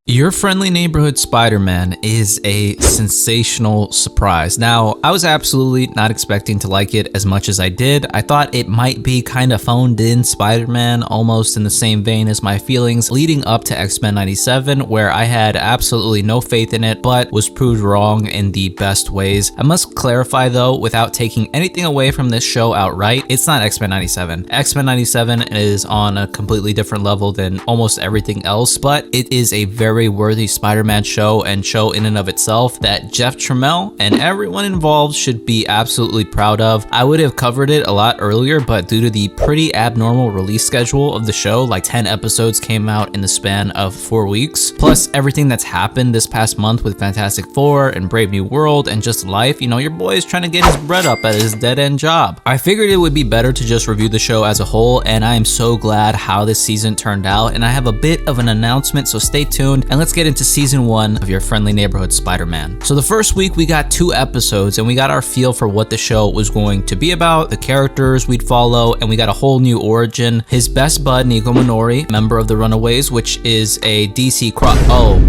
Your Friendly Neighborhood Spider-Man is a sensational surprise. Now, I was absolutely not expecting to like it as much as I did. I thought it might be kind of phoned in Spider-Man, almost in the same vein as my feelings leading up to X-Men 97, where I had absolutely no faith in it, but was proved wrong in the best ways. I must clarify though, without taking anything away from this show outright, it's not X-Men 97. X-Men 97 is on a completely different level than almost everything else, but it is a very worthy Spider-Man show and show in and of itself that Jeff Trammell and everyone involved should be absolutely proud of. I would have covered it a lot earlier, but due to the pretty abnormal release schedule of the show, like 10 episodes came out in the span of 4 weeks, plus everything that's happened this past month with Fantastic Four and Brave New World and just life, you know, your boy is trying to get his bread up at his dead-end job. I figured it would be better to just review the show as a whole, and I am so glad how this season turned out, and I have a bit of an announcement, so stay tuned and let's get into season 1 of Your Friendly Neighborhood Spider-Man. So the first week we got 2 episodes and we got our feel for what the show was going to be about, the characters we'd follow, and we got a whole new origin. His best bud, Nico Minori, member of the Runaways, which is a DC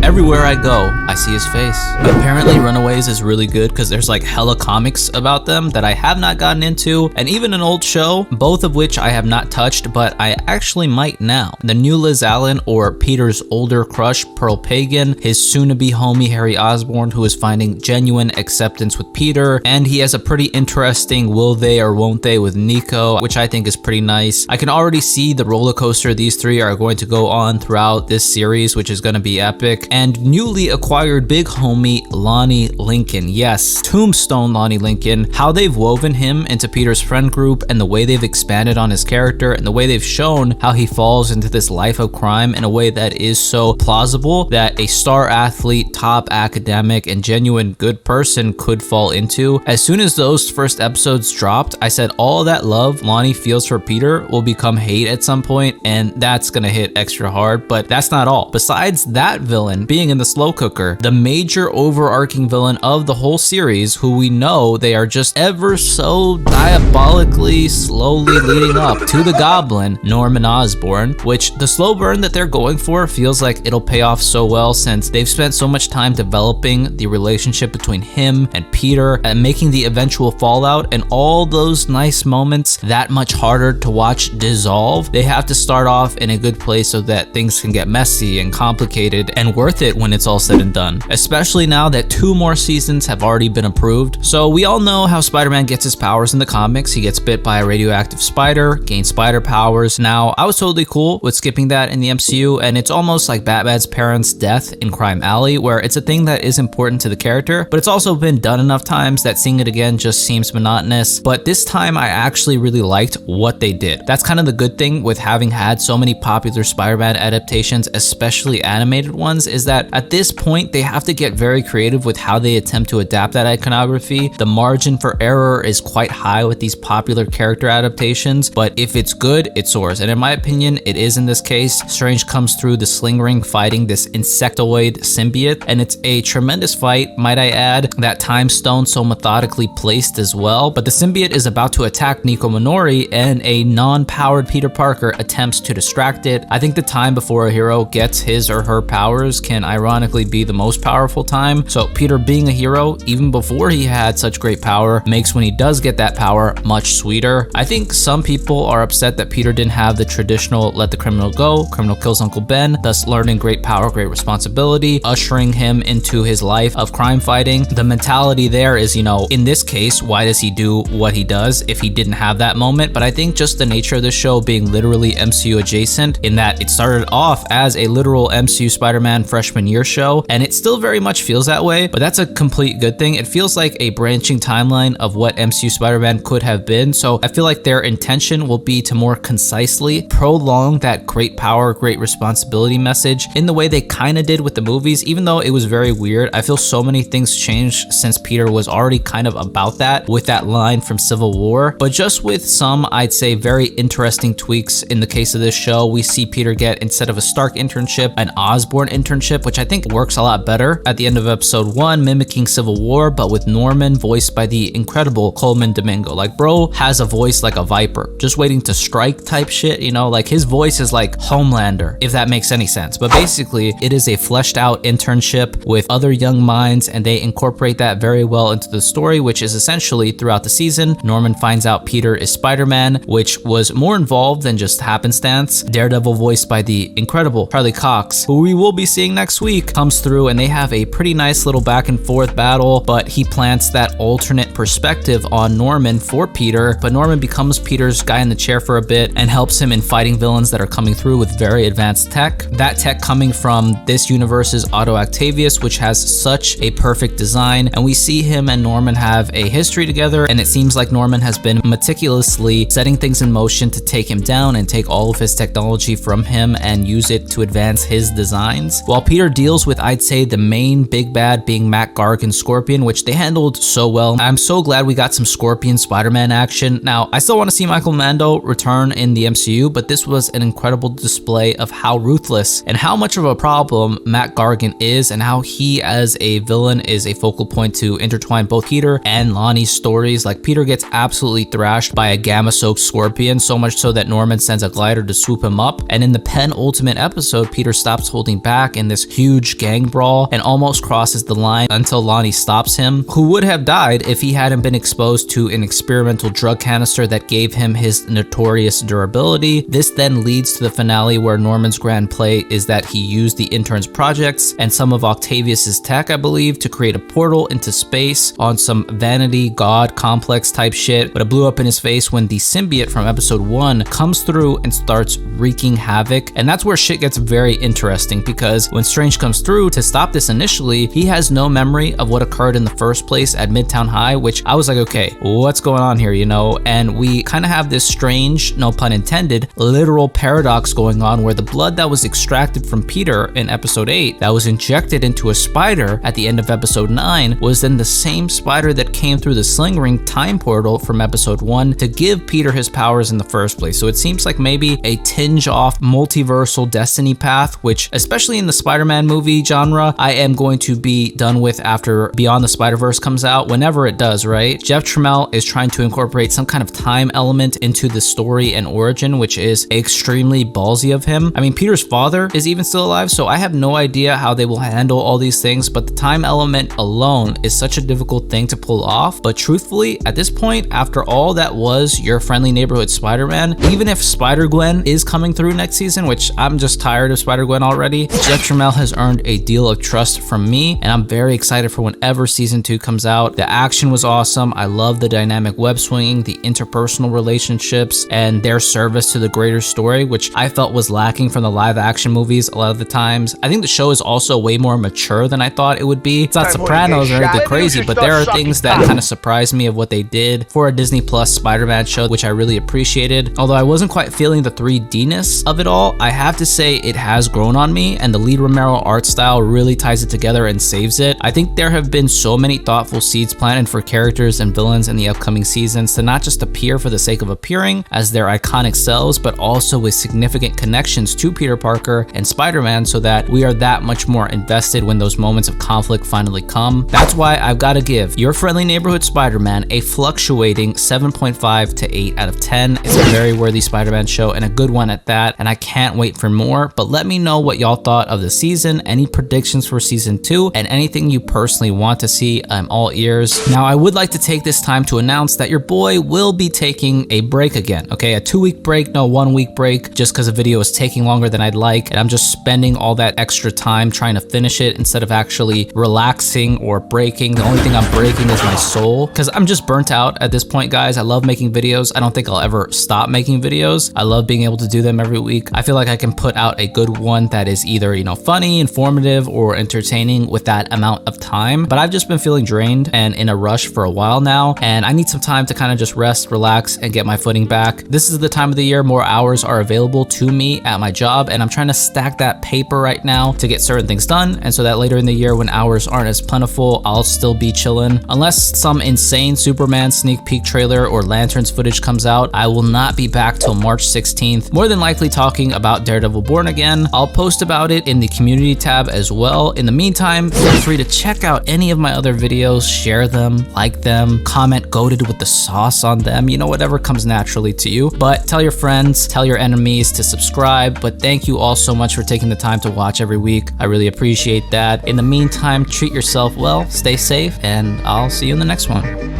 everywhere I go, I see his face. Apparently Runaways is really good because there's like hella comics about them that I have not gotten into, and even an old show, both of which I have not touched, but I actually might now. The new Liz Allen, or Peter's older crush, Pearl Pagan, his soon-to-be homie Harry Osborn, who is finding genuine acceptance with Peter, and he has a pretty interesting will they or won't they with Nico, which I think is pretty nice. I can already see the roller coaster these three are going to go on throughout this series, which is going to be epic. And newly acquired big homie Lonnie Lincoln, yes, Tombstone Lonnie Lincoln, how they've woven him into Peter's friend group and the way they've expanded on his character and the way they've shown how he falls into this life of crime in a way that is so plausible that a star athlete, top academic, and genuine good person could fall into. As soon as those first episodes dropped, I said all that love Lonnie feels for Peter will become hate at some point, and that's gonna hit extra hard. But that's not all. Besides that villain being in the slow cooker, the major overarching villain of the whole series, who we know they are just ever so diabolically slowly leading up to the Goblin, Norman Osborn, which the slow burn that they're going for feels like it'll pay off so well since they've spent so much time developing the relationship between him and Peter and making the eventual fallout and all those nice moments that much harder to watch dissolve. They have to start off in a good place so that things can get messy and complicated and worth it when it's all said and done, especially now that 2 more seasons have already been approved. So we all know how Spider-Man gets his powers in the comics. He gets bit by a radioactive spider, gains spider powers. Now, I was totally cool with skipping that in the MCU, and it's almost like Batman's parents' death in Crime Alley, where it's a thing that is important to the character, but it's also been done enough times that seeing it again just seems monotonous. But this time I actually really liked what they did. That's kind of the good thing with having had so many popular Spider-Man adaptations, especially animated ones, is that at this point they have to get very creative with how they attempt to adapt that iconography. The margin for error is quite high with these popular character adaptations, but if it's good, it soars, and in my opinion it is in this case. Strange comes through the sling ring fighting this insectoid symbiote, and it's a tremendous fight, might I add. That time stone so methodically placed as well, but the symbiote is about to attack Nico Minori and a non-powered Peter Parker attempts to distract it. I think the time before a hero gets his or her powers can ironically be the most powerful time, so Peter being a hero even before he had such great power makes when he does get that power much sweeter. I think some people are upset that Peter didn't have the traditional let the criminal go, criminal kills Uncle Ben, thus learning great power, great responsibility, ushering him into his life of crime fighting. The mentality there is, you know, in this case, why does he do what he does if he didn't have that moment? But I think just the nature of the show being literally MCU adjacent, in that it started off as a literal MCU Spider-Man freshman year show, and it still very much feels that way, but that's a complete good thing. It feels like a branching timeline of what MCU Spider-Man could have been, so I feel like their intention will be to more concisely prolong that great power, great responsibility message in the way they kind of did with the movies. Even though it was very weird, I feel so many things changed since Peter was already kind of about that with that line from Civil War, but just with some, I'd say, very interesting tweaks. In the case of this show, we see Peter get, instead of a Stark internship, an Osborn internship, which I think works a lot better at the end of episode 1, mimicking Civil War, but with Norman voiced by the incredible Coleman Domingo. Like, bro has a voice like a viper, just waiting to strike type shit, you know, like his voice is like Homelander, if that makes any sense. But basically, Basically, it is a fleshed out internship with other young minds, and they incorporate that very well into the story, which is essentially throughout the season, Norman finds out Peter is Spider-Man, which was more involved than just happenstance. Daredevil, voiced by the incredible Charlie Cox, who we will be seeing next week, comes through and they have a pretty nice little back and forth battle, but he plants that alternate perspective on Norman for Peter, but Norman becomes Peter's guy in the chair for a bit and helps him in fighting villains that are coming through with very advanced tech. That tech coming from this universe's Otto Octavius, which has such a perfect design, and we see him and Norman have a history together, and it seems like Norman has been meticulously setting things in motion to take him down and take all of his technology from him and use it to advance his designs. While Peter deals with, I'd say, the main big bad being Matt Garg and Scorpion, which they handled so well. I'm so glad we got some Scorpion Spider-Man action. Now, I still want to see Michael Mando return in the MCU, but this was an incredible display of how ruthless and how much of a problem Matt Gargan is, and how he as a villain is a focal point to intertwine both Peter and Lonnie's stories. Like, Peter gets absolutely thrashed by a gamma-soaked Scorpion, so much so that Norman sends a glider to swoop him up, and in the penultimate episode, Peter stops holding back in this huge gang brawl and almost crosses the line until Lonnie stops him, who would have died if he hadn't been exposed to an experimental drug canister that gave him his notorious durability. This then leads to the finale, where Norman's grand play is that he used the intern's projects and some of Octavius's tech, I believe, to create a portal into space on some vanity god complex type shit, but it blew up in his face when the symbiote from episode 1 comes through and starts wreaking havoc. And that's where shit gets very interesting, because when Strange comes through to stop this initially, he has no memory of what occurred in the first place at Midtown High, which I was like, okay, what's going on here, you know? And we kind of have this strange, no pun intended, literal paradox going on, where the blood that was extracted from Peter in episode 8 that was injected into a spider at the end of episode 9 was then the same spider that came through the sling ring time portal from episode 1 to give Peter his powers in the first place. So it seems like maybe a tinge off multiversal destiny path, which, especially in the Spider-Man movie genre, I am going to be done with after Beyond the Spider-Verse comes out, whenever it does, right? Jeff Trammell is trying to incorporate some kind of time element into the story and origin, which is extremely ballsy of him. I mean, Peter's father is even still alive, so I have no idea how they will handle all these things, but the time element alone is such a difficult thing to pull off. But truthfully, at this point, after all that was your friendly neighborhood Spider-Man, even if Spider-Gwen is coming through next season, which I'm just tired of Spider-Gwen already, Jeff Trammell has earned a deal of trust from me, and I'm very excited for whenever season 2 comes out. The action was awesome. I love the dynamic web swinging, the interpersonal relationships, and their service to the greater story, which I felt was lacking from the live action movies a lot of the times. I think the show is also way more mature than I thought it would be. It's not Sopranos or anything crazy, but there are things that kind of surprised me of what they did for a Disney Plus Spider-Man show, which I really appreciated. Although I wasn't quite feeling the 3D-ness of it all, I have to say it has grown on me, and the Lee Romero art style really ties it together and saves it. I think there have been so many thoughtful seeds planted for characters and villains in the upcoming seasons to not just appear for the sake of appearing as their iconic selves, but also with significant connections to Peter Parker and Spider-Man, so that we are that much more invested when those moments of conflict finally come. That's why I've got to give Your Friendly Neighborhood Spider-Man a fluctuating 7.5 to 8 out of 10. It's a very worthy Spider-Man show, and a good one at that, and I can't wait for more. But let me know what y'all thought of the season, any predictions for season 2, and anything you personally want to see. I'm all ears. Now, I would like to take this time to announce that your boy will be taking a break again, okay? A 2-week break, no 1-week break, just because a video is taking longer than I'd like, and I'm just spending all that extra time trying to finish it instead of actually relaxing or breaking. The only thing I'm breaking is my soul, because I'm just burnt out at this point, guys. I love making videos. I don't think I'll ever stop making videos. I love being able to do them every week. I feel like I can put out a good one that is either, you know, funny, informative, or entertaining with that amount of time. But I've just been feeling drained and in a rush for a while now, and I need some time to kind of just rest, relax, and get my footing back. This is the time of the year more hours are available to me at my job, and I'm trying to stack that paper right now to get certain things done, and so that later in the year when hours aren't as plentiful, I'll still be chilling. Unless some insane Superman sneak peek trailer or Lanterns footage comes out, I will not be back till March 16th, more than likely talking about Daredevil Born Again. I'll post about it in the community tab as well. In the meantime, feel free to check out any of my other videos, share them, like them, comment goated with the sauce on them, you know, whatever comes naturally to you. But tell your friends, tell your enemies to subscribe. But thank you all so much for taking the time time to watch every week. I really appreciate that. In the meantime, treat yourself well, stay safe, and I'll see you in the next one.